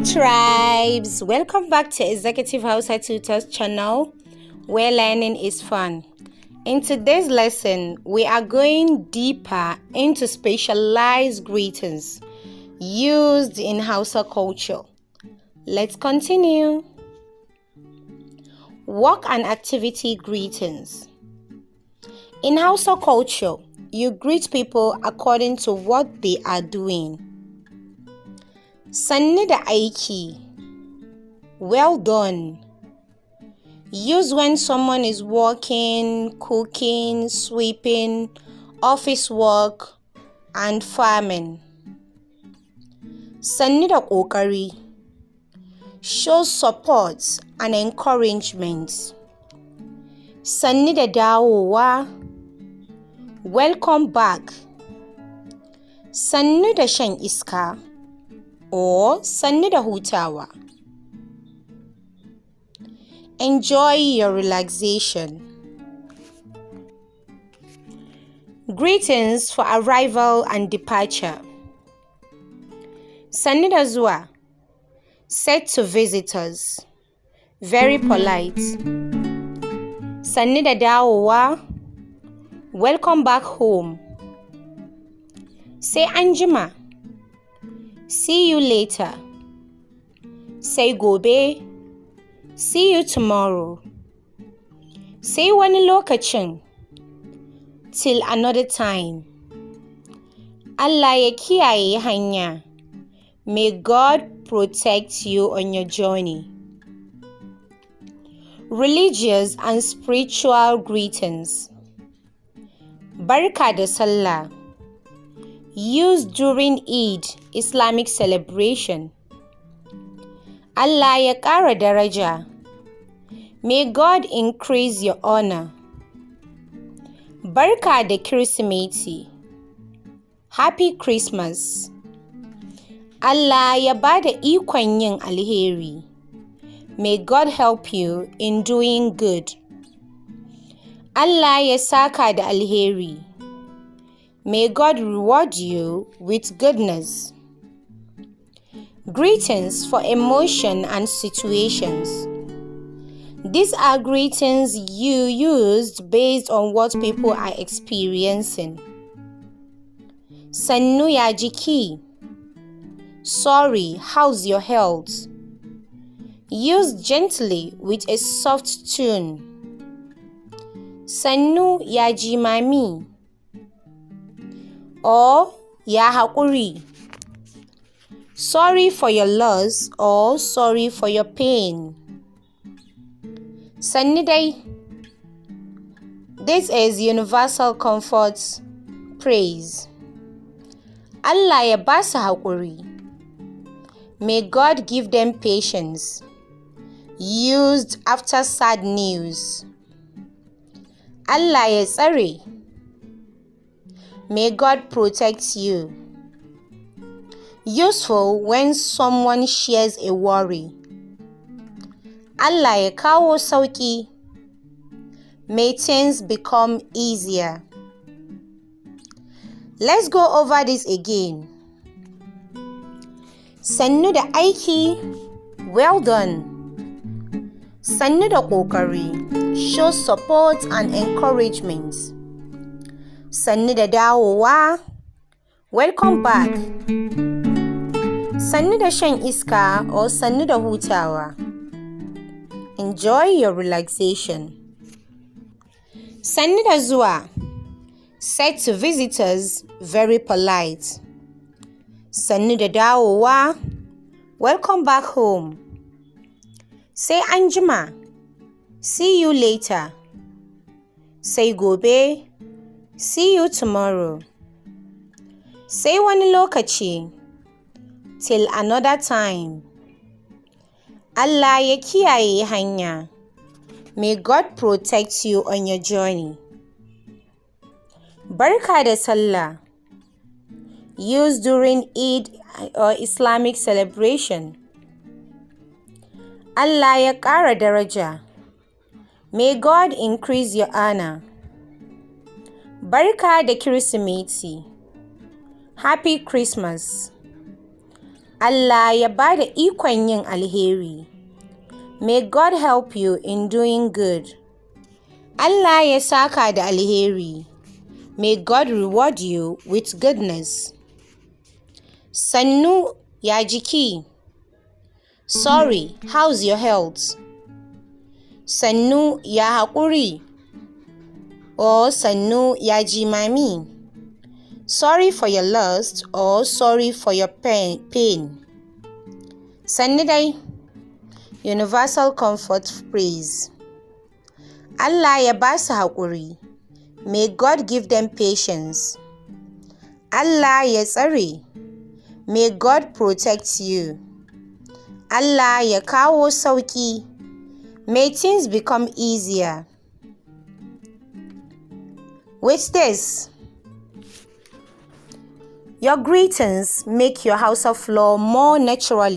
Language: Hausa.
tribes, welcome back to Executive Hausa Tutors channel where learning is fun. In today's lesson, we are going deeper into specialized greetings used in Hausa culture. Let's continue. Work and activity greetings. In Hausa culture, you greet people according to what they are doing. Sanni da aiki, well done. Used when someone is working, cooking, sweeping, office work, and farming. Sanni da ƙoƙari, shows support and encouragement. Sanni da dawowa, welcome back. Sannu da shan iska or sannu da hutawa. Enjoy your relaxation. Greetings for arrival and departure. Sannu da zuwa, said to visitors, very polite. Sannu da dawowa, welcome back home. Sai anjima, see you later. Sai gobe, see you tomorrow. Sai wani lokacin, till another time. Allah ya kiyaye hanya. May God protect you on your journey. Religious and spiritual greetings. Barka da Sallah, used during Eid, Islamic celebration. Allah ya ƙara daraja. May God increase your honor. Barka da Kirsimeti. Happy Christmas. Allah ya bada ikon yin alheri. May God help you in doing good. Allah ya saka da alheri. May God reward you with goodness. Greetings for emotion and situations. These are greetings you used based on what people are experiencing. Sannu ya jiki. Sorry, how's your health? Used gently with a soft tune. Sannu ya jimami. Or ya haƙuri. Sorry for your loss or sorry for your pain. Sanni dai. This is universal comfort praise. Allah ya basu haƙuri. May God give them patience. Used after sad news. Allah ya tsare. May God protect you. Useful when someone shares a worry. Allah ya kawo sauƙi. May things become easier. Let's go over this again. Sannu da aiki, well done. Sannu da ƙoƙari, show support and encouragement. Sannu da dawowa, welcome back. Sannu da shan iska or sannu da hutawa. Enjoy your relaxation. Sannu da zuwa, said to visitors, very polite. Sannu da dawowa, welcome back home. Sai anjima, see you later. Sai gobe, see you tomorrow. Sai wani lokaci, till another time. Allah ya kiyaye hanya. May God protect you on your journey. Barka da Sallah, used during Eid or Islamic celebration. Allah ya ƙara daraja. May God increase your honor. Barka da Kirsimeti. Happy Christmas. Allah ya ba da ikon yin alheri. May God help you in doing good. Allah ya saka da alheri. May God reward you with goodness. Sannu ya jiki. Sorry, how's your health? Sannu ya haƙuri. Or sannu ya jimami. Sorry for your loss or sorry for your pain. Sannu dai. Universal comfort praise. Allah ya ba su haƙuri. May God give them patience. Allah ya tsare. May God protect you. Allah ya kawo sauƙi. May things become easier. With this, your greetings make your Hausa flow more naturally.